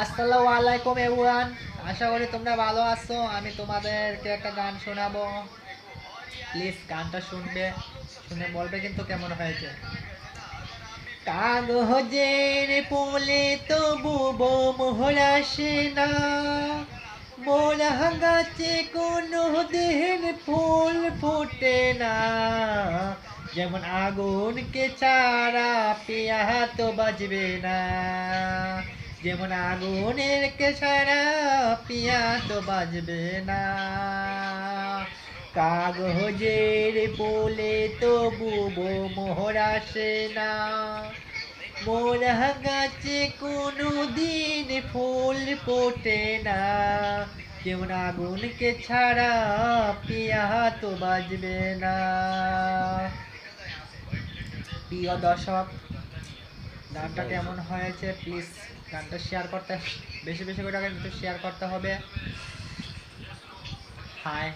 আসসালামু আলাইকুম এভরিওয়ান। আশা করি তোমরা ভালো আছো। আমি তোমাদেরকে একটা গান শোনাবো, প্লিজ গানটা শুনবে, শুনে বলবে কিন্তু কেমন হয়েছে। কাগজের পোলে তবু মোহর আসে না, মোরা গাছে কোনো দিন ফুল ফোটে না। যেমন আগুনকে ছাড়া পিয়া তো বাজবে না, যেমন আগুনের কে ছাড়া পিয়া তো বাজবে না। কাগজের পোলে তবু মোহর আসে না, মোরা গাছে কোনো দিন ফুল ফোটে না। যেমন আগুনকে ছাড়া পিয়া তো বাজবে না। প্রিয় দর্শক, গানটা কেমন হয়েছে প্লিজ গানটা শেয়ার করতে, বেশি বেশি করে কিন্তু শেয়ার করতে হবে। হাই।